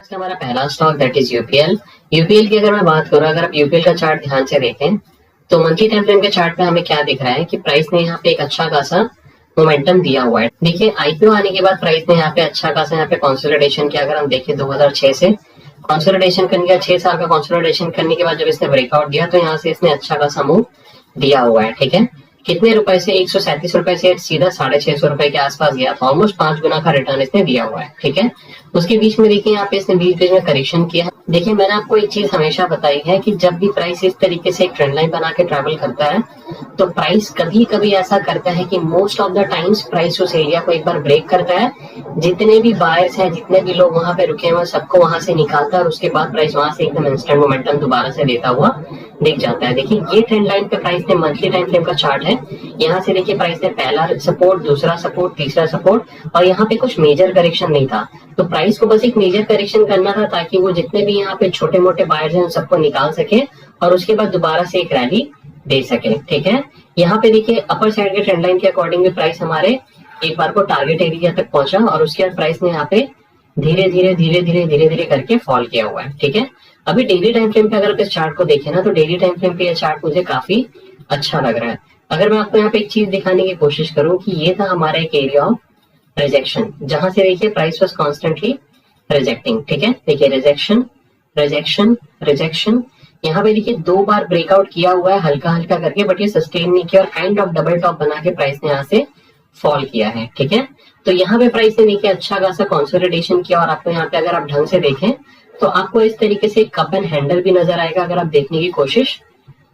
आज हमारा पहला stock that is UPL. UPL की अगर मैं बात करूं, अगर आप यूपीएल का चार्ट ध्यान से देखें तो मंथली टाइम फ्रेम के चार्ट पे हमें क्या दिख रहा है कि प्राइस ने यहाँ पे एक अच्छा खासा मोमेंटम दिया हुआ है। देखिए आईपीओ आने के बाद प्राइस ने यहाँ पे अच्छा खासा यहाँ पे कंसोलिडेशन किया। अगर हम देखें 2006 से कंसोलिडेशन करने का 6 साल का कंसोलिडेशन करने के बाद जब इसने ब्रेकआउट दिया तो यहाँ से इसने अच्छा खासा मूव दिया हुआ है। ठीक है, कितने रुपए से 137 रुपए से सीधा 650 रुपए के आसपास गया था। ऑलमोस्ट 5 गुना का रिटर्न इसने दिया हुआ है। ठीक है, उसके बीच में देखिए यहाँ पे इसने बीच में करेक्शन किया है। देखिए मैंने आपको एक चीज हमेशा बताई है कि जब भी प्राइस इस तरीके से एक ट्रेंड लाइन बना के ट्रैवल करता है तो प्राइस कभी कभी ऐसा करता है कि most of the times price उस एरिया को एक बार ब्रेक करता है, जितने भी बायर्स हैं, जितने भी लोग वहां पे रुके हुए सबको वहां से निकालता है और उसके बाद प्राइस वहां से एकदम इंस्टेंट मोमेंटम दोबारा से देता हुआ दिख जाता है। देखिए ये ट्रेंड लाइन पे प्राइस ने मंथली टाइम फ्रेम का चार्ट है। यहाँ से देखिए प्राइस ने पहला सपोर्ट, दूसरा सपोर्ट, तीसरा सपोर्ट और यहाँ पे कुछ मेजर करेक्शन नहीं था। तो प्राइस को बस एक मेजर करेक्शन करना था ताकि वो जितने भी यहाँ पे छोटे मोटे बायर्स हैं उन सबको निकाल सके और उसके बाद दोबारा से एक रैली दे सके। ठीक है, यहाँ पे देखिए अपर साइड के ट्रेंड लाइन के अकॉर्डिंग भी प्राइस हमारे एक बार को टारगेट एरिया तक पहुंचा और उसके बाद प्राइस ने यहाँ पे धीरे धीरे करके फॉल किया हुआ है। ठीक है, अभी डेली टाइम फ्रेम पे अगर आप इस चार्ट को देखें ना तो डेली टाइम फ्रेम पे ये चार्ट मुझे काफी अच्छा लग रहा है। अगर मैं आपको यहाँ पे एक चीज दिखाने की कोशिश करूं कि ये था हमारा एक एरिया ऑफ रिजेक्शन, जहां से देखिए प्राइस वाज कॉन्स्टेंटली रिजेक्टिंग। ठीक है, देखिए रिजेक्शन रिजेक्शन रिजेक्शन, यहाँ पे देखिए 2 बार ब्रेकआउट किया हुआ है हल्का हल्का करके, बट ये सस्टेन नहीं किया और काइंड ऑफ डबल टॉप बना के प्राइस ने यहाँ से फॉल किया है। ठीक है, तो यहाँ पे प्राइस ने देखिए अच्छा खासा कंसोलिडेशन किया और आपको यहाँ पे अगर आप ढंग से देखें तो आपको इस तरीके से कप एंड हैंडल भी नजर आएगा अगर आप देखने की कोशिश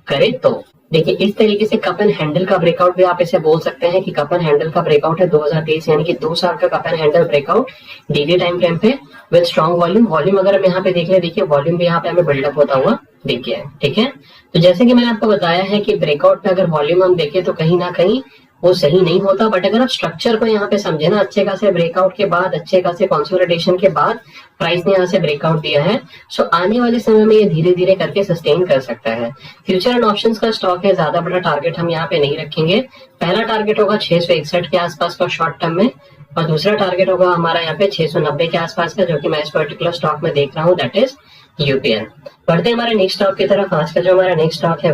करें तो। देखिए इस तरीके से कप एंड हैंडल का ब्रेकआउट भी आप इसे बोल सकते हैं कि कप एंड हैंडल का ब्रेकआउट है 2023, यानी कि 2 साल का cup and handle breakout daily time frame पे विद स्ट्रॉन्ग वॉल्यूम अगर हम यहाँ पे देख ले, देखिए वॉल्यूम भी यहाँ पे हमें बिल्डअप होता हुआ दिख गया है। ठीक है, तो जैसे कि मैंने आपको बताया है कि ब्रेकआउट पे अगर वॉल्यूम हम देखें तो कहीं ना कहीं वो सही नहीं होता, बट अगर आप स्ट्रक्चर को यहाँ पे समझे ना, अच्छे खासे ब्रेकआउट के बाद, अच्छे खासे कंसोलिडेशन के बाद प्राइस ने यहाँ से ब्रेकआउट दिया है, सो आने वाले समय में ये धीरे धीरे करके सस्टेन कर सकता है। फ्यूचर एंड ऑप्शंस का स्टॉक है, ज्यादा बड़ा टारगेट हम यहाँ पे नहीं रखेंगे। पहला टारगेट होगा 661 के आसपास का शॉर्ट टर्म में और दूसरा टारगेट होगा हमारा यहाँ पे 690 के आसपास का, जो कि मैं इस पर्टिकुलर स्टॉक में देख रहा हूँ, दैट इज यूपीएल। बढ़ते हमारे नेक्स्ट स्टॉक की तरफ। आज का जो हमारा नेक्स्ट स्टॉक है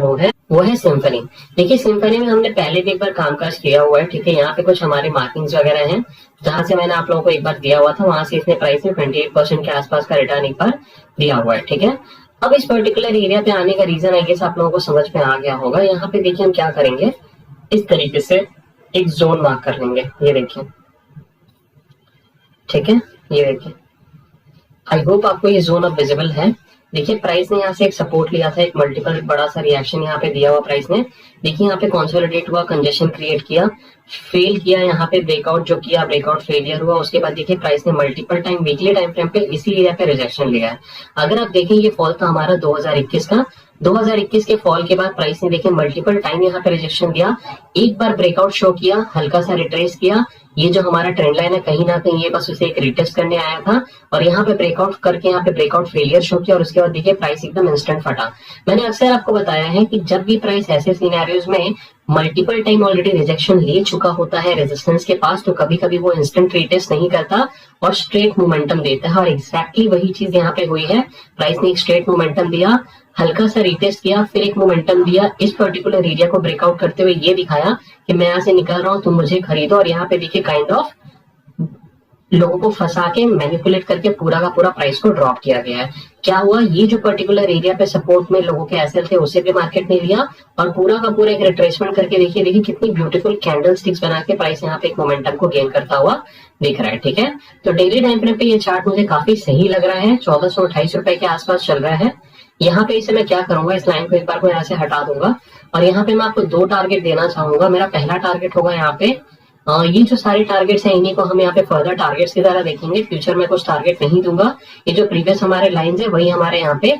वो है सिम्फनी। देखिए सिम्फनी में हमने पहले भी एक बार कामकाज किया हुआ है। ठीक है, यहाँ पे कुछ हमारे मार्किंग्स वगैरह हैं जहां से मैंने आप लोगों को एक बार दिया हुआ था, वहां से इसने प्राइस में 28% के आसपास का रिटर्न एक बार दिया हुआ है। ठीक है, अब इस पर्टिकुलर एरिया पे आने का रीजन आई गेस आप लोगों को समझ में आ गया होगा। यहाँ पे देखिए हम क्या करेंगे, इस तरीके से एक जोन मार्क कर लेंगे। ये देखिए, ठीक है, ये देखिए, आई होप आपको ये जोन अब विजिबल है। देखिए प्राइस ने यहाँ से एक सपोर्ट लिया था, एक मल्टीपल बड़ा सा रिएक्शन यहाँ पे दिया हुआ प्राइस ने। देखिए यहाँ पे कंसोलिडेट हुआ, कंजेशन क्रिएट किया, फेल किया, यहाँ पे ब्रेकआउट जो किया, ब्रेकआउट फेलियर हुआ। उसके बाद देखिए प्राइस ने multiple time weekly time frame पे इसी एरिया पे रिजेक्शन लिया है। अगर आप देखें ये फॉल था हमारा 2021 का। 2021 के फॉल के बाद प्राइस ने देखिए मल्टीपल टाइम यहाँ पे रिजेक्शन दिया, एक बार ब्रेकआउट शो किया, हल्का सा रिट्रेस किया। ये जो हमारा ट्रेंड लाइन है कहीं ना कहीं ये बस उसे एक रिटेस्ट करने आया था और यहाँ पे ब्रेकआउट करके यहाँ पे ब्रेकआउट फेलियर शो किया और उसके बाद देखिए प्राइस एकदम इंस्टेंट फटा। मैंने अक्सर आपको बताया है कि जब भी प्राइस ऐसे सिनेरियोज में मल्टीपल टाइम ऑलरेडी रिजेक्शन ले चुका होता है रेजिस्टेंस के पास, तो कभी कभी वो इंस्टेंट रिटेस्ट नहीं करता और स्ट्रेट मोमेंटम देता है। और एग्जैक्टली वही चीज यहाँ पे हुई है। प्राइस ने एक स्ट्रेट मोमेंटम दिया, हल्का सा रिटेस्ट किया, फिर एक मोमेंटम दिया, इस पर्टिकुलर एरिया को ब्रेकआउट करते हुए ये दिखाया कि मैं यहाँ से निकल रहा हूँ, तुम मुझे खरीदो। और यहाँ पे देखिए काइंड ऑफ लोगों को फंसा के मैनिपुलेट करके पूरा का पूरा प्राइस को ड्रॉप किया गया है। क्या हुआ, ये जो पर्टिकुलर एरिया पे सपोर्ट में लोगों के एसएल थे उसे भी मार्केट ने लिया और पूरा का पूरा एक रिट्रेसमेंट करके देखिए कितनी ब्यूटीफुल कैंडल स्टिक्स बना के प्राइस यहाँ पे एक मोमेंटम को गेन करता हुआ दिख रहा है। ठीक है, तो डेली टाइम फ्रेम पे ये चार्ट मुझे काफी सही लग रहा है। 1428 रुपए के आसपास चल रहा है। यहाँ पे इसे मैं क्या करूंगा, इस लाइन को एक बार को यहाँ से हटा दूंगा और यहाँ पे मैं आपको 2 टारगेट देना चाहूंगा। मेरा पहला टारगेट होगा यहाँ पे, ये जो सारे टारगेट्स हैं इन्हीं को हम यहाँ पे फर्दर टारगेट्स की तरह देखेंगे। फ्यूचर में कुछ टारगेट नहीं दूंगा, ये जो प्रीवियस हमारे लाइंस है वही हमारे यहाँ पे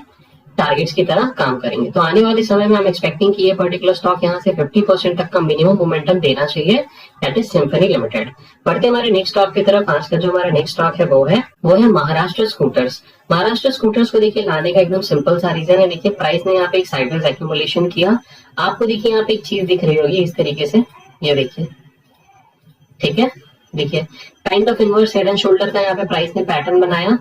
टारगेट्स की तरह काम करेंगे। तो आने वाले समय में हम एक्सपेक्टिंग कि ये पर्टिकुलर स्टॉक यहाँ से 50% तक का मिनिमम मोमेंटम देना चाहिए, दैट इज सिम्फनी लिमिटेड। बढ़ते हमारे नेक्स्ट स्टॉक की तरफ। आज का जो हमारा नेक्स्ट स्टॉक है वो है महाराष्ट्र स्कूटर्स। महाराष्ट्र स्कूटर्स को देखिए लाने का एकदम सिंपल सा रीजन है। देखिए प्राइस ने यहाँ पे एक साइडवेज एक्यूमुलेशन किया। आपको देखिए यहाँ पे एक चीज दिख रही होगी इस तरीके से, ये देखिए, ठीक है, देखिए kind of inverse head and shoulder का यहाँ पे प्राइस ने पैटर्न बनाया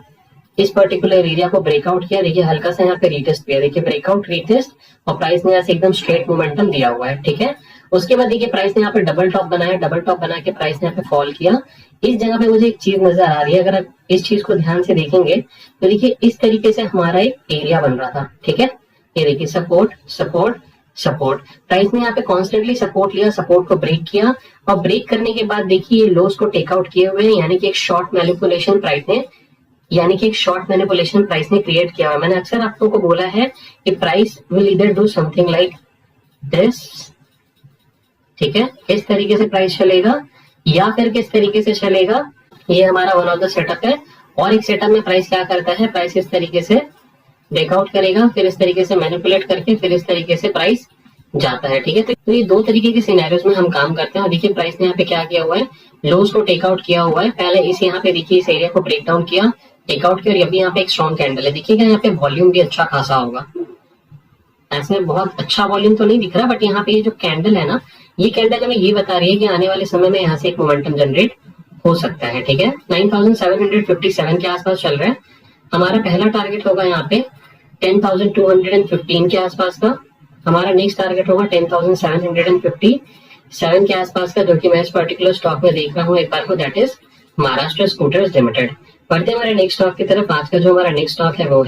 इस पर्टिकुलर एरिया को ब्रेकआउट किया, देखिए हल्का सा यहाँ पे रीटेस्ट किया, देखिए ब्रेकआउट रीटेस्ट, और प्राइस ने यहाँ से एकदम स्ट्रेट मोमेंटम दिया हुआ है, ठीक है। उसके बाद देखिए प्राइस ने यहाँ पे डबल टॉप बनाया, डबल टॉप बना के प्राइस ने यहाँ पे फॉल किया। इस जगह पे मुझे एक चीज नजर आ रही है, अगर आप इस चीज को ध्यान से देखेंगे तो देखिए इस तरीके से हमारा एक एरिया बन रहा था, ठीक है। ये देखिए सपोर्ट सपोर्ट सपोर्ट, प्राइस ने यहाँ पे कॉन्स्टेंटली सपोर्ट लिया, सपोर्ट को ब्रेक किया, और ब्रेक करने के बाद देखिए ये लोस को टेकआउट किए हुए हैं, यानी कि एक शॉर्ट मैनिपुलेशन प्राइस ने क्रिएट किया हुआ। मैंने अक्सर आप लोगों को बोला है कि प्राइस विल इधर डू समथिंग लाइक दिस, ठीक है, इस तरीके से प्राइस चलेगा, या फिर किस तरीके से चलेगा, ये हमारा वन ऑफ द सेटअप है। और एक सेटअप में प्राइस क्या करता है, प्राइस इस तरीके से ब्रेकआउट करेगा, फिर इस तरीके से मैनिपुलेट करके फिर इस तरीके से प्राइस जाता है, ठीक है। तो ये दो तरीके के सिनेरियोस में हम काम करते हैं। और देखिए प्राइस ने यहाँ पे क्या किया हुआ है, लोस को टेकआउट किया हुआ है, पहले इस यहाँ पे देखिए इस एरिया को ब्रेक डाउन किया, टेकआउट किया, और अभी यहाँ पे एक स्ट्रॉन्ग कैंडल है, देखिएगा यहाँ पे वॉल्यूम भी अच्छा खासा होगा, ऐसे बहुत अच्छा वॉल्यूम तो नहीं दिख रहा, बट यहाँ पे ये जो कैंडल है ना, ये कैंडल हमें ये बता रही है कि आने वाले समय में यहाँ से एक मोमेंटम जनरेट हो सकता है, ठीक है। 9757 के आसपास चल रहा है, हमारा पहला टारगेट होगा यहाँ पे 10,215 के आसपास का, हमारा नेक्स्ट टारगेट होगा 10,757 के आसपास का, जो कि मैं इस पर्टिकुलर स्टॉक में देख रहा हूँ एक बार को, that is Maharashtra scooters limited. बढ़ते हमारे नेक्स्ट स्टॉक की तरफ। आज का जो हमारा नेक्स्ट स्टॉक है वो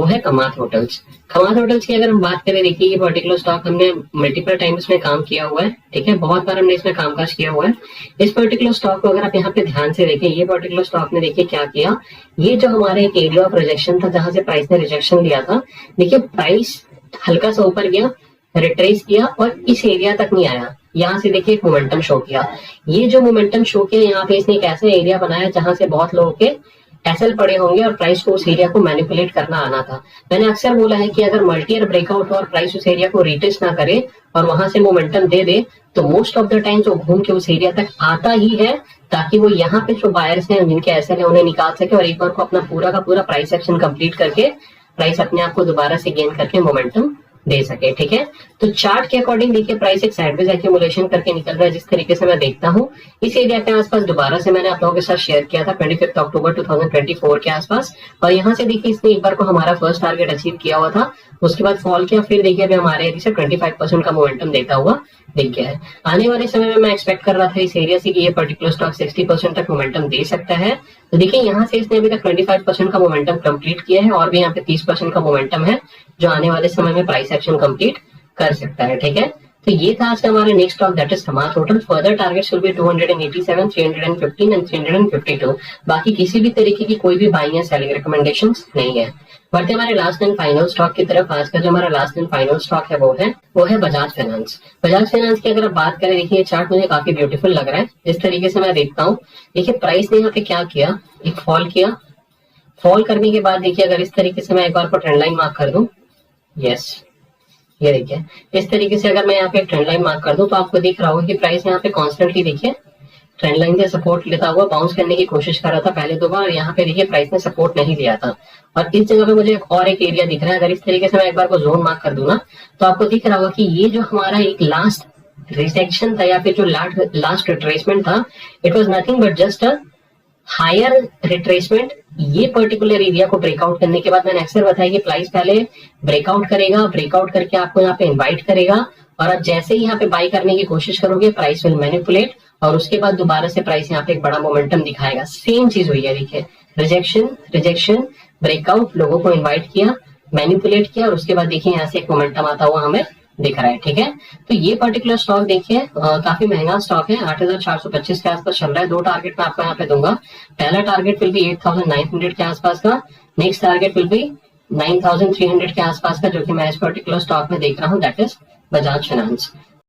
है कमात होटल्स। कमात होटल्स की अगर हम बात करें, देखिए ये पर्टिकुलर स्टॉक हमने मल्टीपल टाइम इसमें काम किया हुआ है, ठीक है, बहुत बार हमने इसमें कामकाज किया हुआ है। इस पर्टिकुलर स्टॉक को अगर आप यहाँ पे ध्यान से देखें, ये पर्टिकुलर स्टॉक ने देखिए क्या किया, ये जो हमारे एक एरिया ऑफ रिजेक्शन था जहां से प्राइस ने रिजेक्शन लिया था, देखिए प्राइस हल्का सा ऊपर गया, रिट्रेस किया और इस एरिया तक नहीं आया, यहाँ से देखिए एक मोमेंटम शो किया। ये जो मोमेंटम शो किया, यहाँ पे इसने एक ऐसा एरिया बनाया जहां से बहुत लोगों के एसएल पड़े होंगे और प्राइस को उस एरिया को मैनिपुलेट करना आना था। मैंने अक्सर बोला है कि अगर मल्टी ईयर ब्रेकआउट हो और प्राइस उस एरिया को रिटेस्ट ना करे और वहां से मोमेंटम दे दे, तो मोस्ट ऑफ द टाइम्स वो घूम के उस एरिया तक आता ही है, ताकि वो यहाँ पे जो बायर्स हैं जिनके एसएल है उन्हें निकाल सके और एक बार को अपना पूरा का पूरा प्राइस एक्शन कंप्लीट करके प्राइस अपने आप को दोबारा से गेन करके मोमेंटम दे सके, ठीक है। तो चार्ट के अकॉर्डिंग देखिए प्राइस एक साइडवेज एक्यूमुलेशन करके निकल रहा है, जिस तरीके से मैं देखता हूँ इस एरिया के आसपास दोबारा से मैंने आप लोगों के साथ शेयर किया था 25 अक्टूबर 2024 के आसपास, और यहाँ से देखिए इसने एक बार को हमारा फर्स्ट टारगेट अचीव किया हुआ था, उसके बाद फॉल किया, फिर देखिए अभी हमारे एरिया से 25% का मोमेंटम देता हुआ दिख गया है। आने वाले समय में मैं एक्सपेक्ट कर रहा था इस एरिया से कि ये पर्टिकुलर स्टॉक 60% तक मोमेंटम दे सकता है। तो देखिए यहाँ से इसने अभी तक 25% का मोमेंटम कंप्लीट किया है, और भी यहाँ पे 30% का मोमेंटम है जो आने वाले समय में प्राइस एक्शन कंप्लीट कर सकता है, ठीक है। तो ये था आज का हमारा नेक्स्ट स्टॉक, दैट इज कमात hotel. Further targets will be 287, 315 and 352। बाकी किसी भी तरीके की कोई भी बाइंग या सेलिंग रिकमेंडेशंस नहीं है। बढ़ते हमारे लास्ट एंड फाइनल स्टॉक की तरफ। आज का जो हमारा लास्ट एंड फाइनल स्टॉक है वो है बजाज फाइनेंस। बजाज फाइनेंस की अगर आप बात करें, देखिए चार्ट मुझे काफी ब्यूटीफुल लग रहा है जिस तरीके से मैं देखता हूँ। देखिए प्राइस ने यहाँ पे क्या किया, एक फॉल किया, फॉल करने के बाद देखिए अगर इस तरीके से मैं एक बार को ट्रेंड लाइन मार्क कर दूं, यस ये देखिए इस तरीके से अगर मैं यहाँ पे ट्रेंड लाइन मार्क कर दूं तो आपको दिख रहा होगा कि प्राइस यहाँ पे कॉन्स्टेंटली देखिए ट्रेंड लाइन से सपोर्ट लेता हुआ बाउंस करने की कोशिश कर रहा था पहले दो बार, और यहाँ पे देखिए प्राइस ने सपोर्ट नहीं लिया था। और इस जगह पे मुझे एक एरिया दिख रहा है, अगर इस तरीके से मैं एक बार को जोन मार्क कर दूं ना, तो आपको दिख रहा होगा कि ये जो हमारा एक लास्ट रिजेक्शन था या फिर जो लास्ट रिट्रेसमेंट था, it was nothing but just a higher retracement. ये पर्टिकुलर एरिया को ब्रेकआउट करने के बाद मैंने अक्सर बताया कि प्राइस पहले ब्रेकआउट करेगा, ब्रेकआउट करके आपको यहाँ पे इनवाइट करेगा, और आप जैसे ही यहाँ पे बाई करने की कोशिश करोगे प्राइस विल मैनिपुलेट, और उसके बाद दोबारा से प्राइस यहाँ पे एक बड़ा मोमेंटम दिखाएगा। सेम चीज हुई है, देखिए रिजेक्शन ब्रेकआउट, लोगों को इन्वाइट किया, मैनिपुलेट किया, और उसके बाद देखिए यहाँ से एक मोमेंटम आता हुआ हमें दिख रहा है, ठीक है। तो ये पर्टिकुलर स्टॉक देखिए काफी महंगा स्टॉक है, 8,425 के आसपास चल रहा है। दो टारगेट मैं आपको यहाँ पे दूंगा। पहला टारगेट विल बी 8,900 के आसपास का, नेक्स्ट टारगेट विल बी 9,300 के आसपास का, जो कि मैं इस पर्टिकुलर स्टॉक में देख रहा हूँ, दैट इज बजाज फाइनेंस।